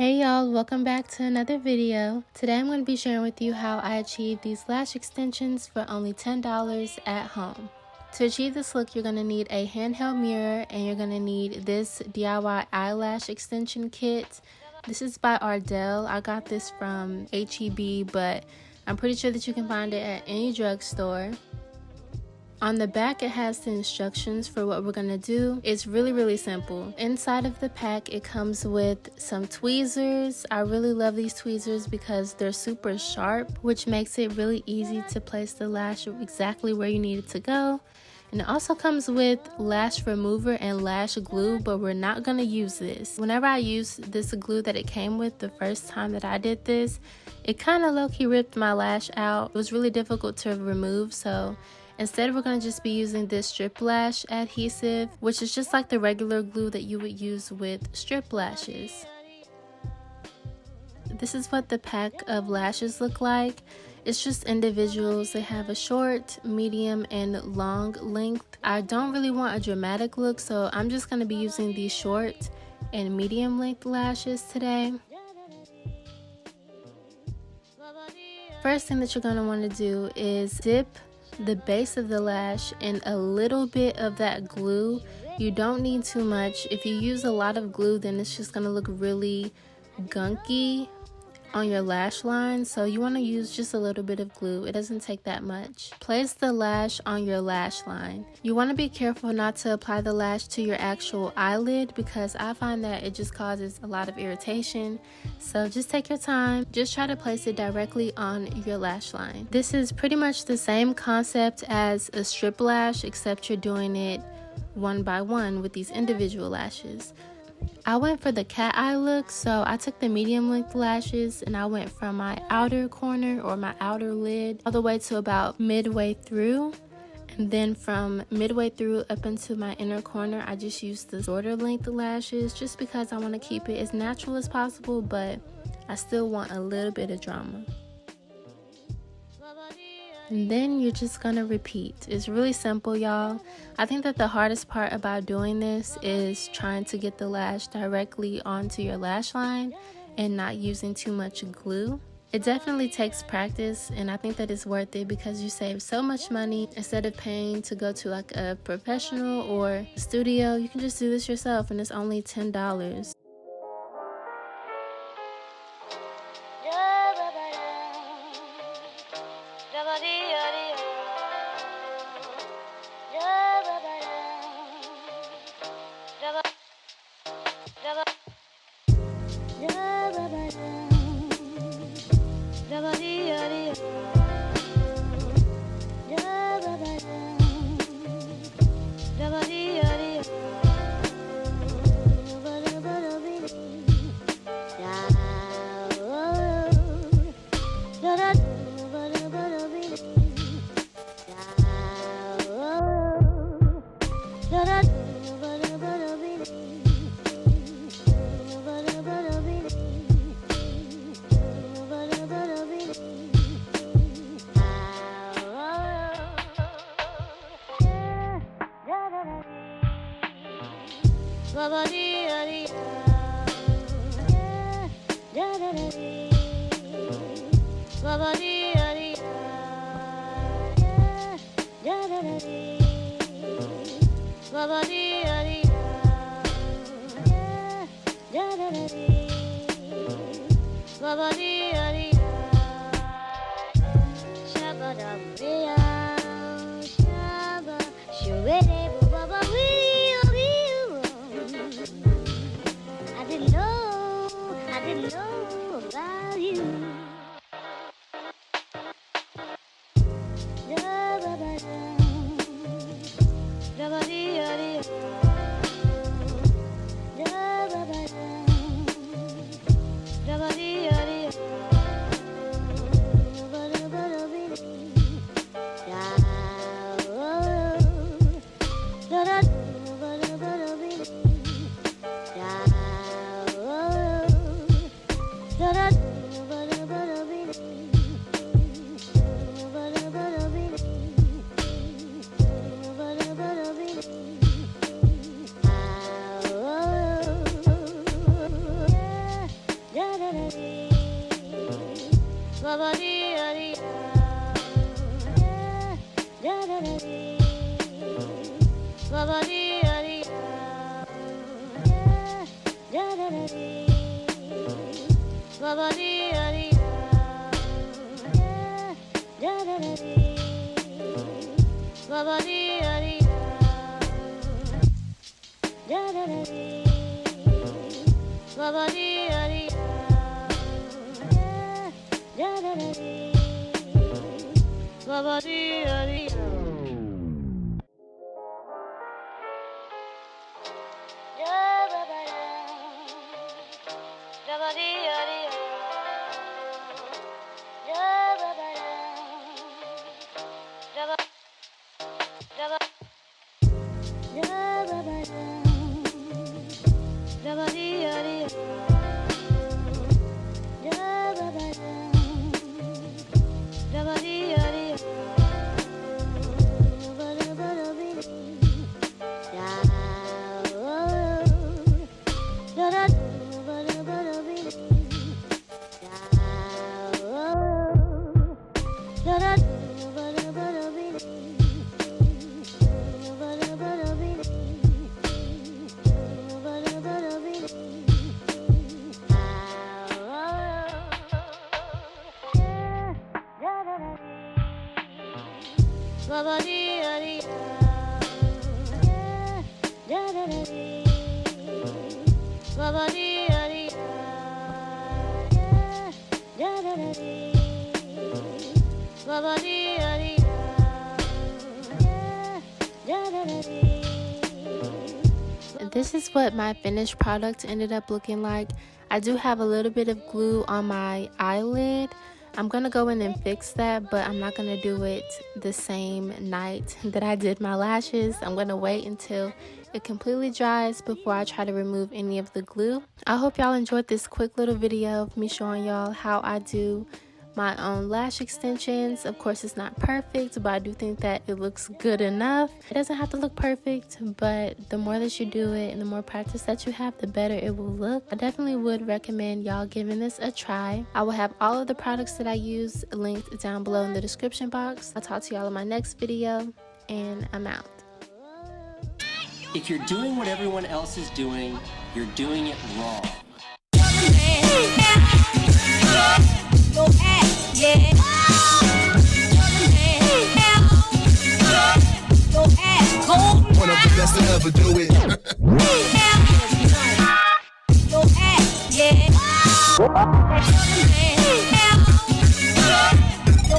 Hey y'all, welcome back to another video. Today I'm going to be sharing with you how I achieved these lash extensions for only $10 at home. To achieve this look, you're going to need a handheld mirror and you're going to need this DIY eyelash extension kit. This is by Ardell. I got this from HEB, but I'm pretty sure that you can find it at any drugstore. On the back, it has the instructions for what we're gonna do. It's really simple. Inside of the pack, it comes with some tweezers. I really love these tweezers because they're super sharp, which makes it really easy to place the lash exactly where you need it to go. And it also comes with lash remover and lash glue, but we're not gonna use this. Whenever I used this glue that it came with the first time that I did this, it kind of low-key ripped my lash out. It was really difficult to remove, so instead, we're going to just be using this strip lash adhesive, which is just like the regular glue that you would use with strip lashes. This is what the pack of lashes look like. It's just individuals. They have a short, medium, and long length. I don't really want a dramatic look, so I'm just going to be using these short and medium length lashes today. First thing that you're going to want to do is dip the base of the lash in a little bit of that glue. You don't need too much. If you use a lot of glue, then it's just gonna look really gunky on your lash line, so you want to use just a little bit of glue. It doesn't take that much. Place the lash on your lash line. You want to be careful not to apply the lash to your actual eyelid because I find that it just causes a lot of irritation. So just take your time. Just try to place it directly on your lash line. This is pretty much the same concept as a strip lash, except you're doing it one by one with these individual lashes. I went for the cat eye look, so I took the medium length lashes and I went from my outer corner or my outer lid all the way to about midway through, and then from midway through up into my inner corner I just used the shorter length lashes just because I want to keep it as natural as possible, but I still want a little bit of drama. And then you're just gonna repeat. It's really simple, y'all. I think that the hardest part about doing this is trying to get the lash directly onto your lash line and not using too much glue. It definitely takes practice, and I think that it's worth it because you save so much money. Instead of paying to go to like a professional or a studio, you can just do this yourself and it's only $10. I didn't know about you. This is what my finished product ended up looking like. I do have a little bit of glue on my eyelid. I'm gonna go in and fix that, but I'm not gonna do it the same night that I did my lashes. I'm gonna wait until it completely dries before I try to remove any of the glue. I hope y'all enjoyed this quick little video of me showing y'all how I do my own lash extensions. Of course, it's not perfect, but I do think that it looks good enough. It doesn't have to look perfect, but the more that you do it and the more practice that you have, the better it will look. I definitely would recommend y'all giving this a try. I will have all of the products that I use linked down below in the description box. I'll talk to y'all in my next video, and I'm out. If you're doing what everyone else is doing, you're doing it wrong. One of the best to ever do it.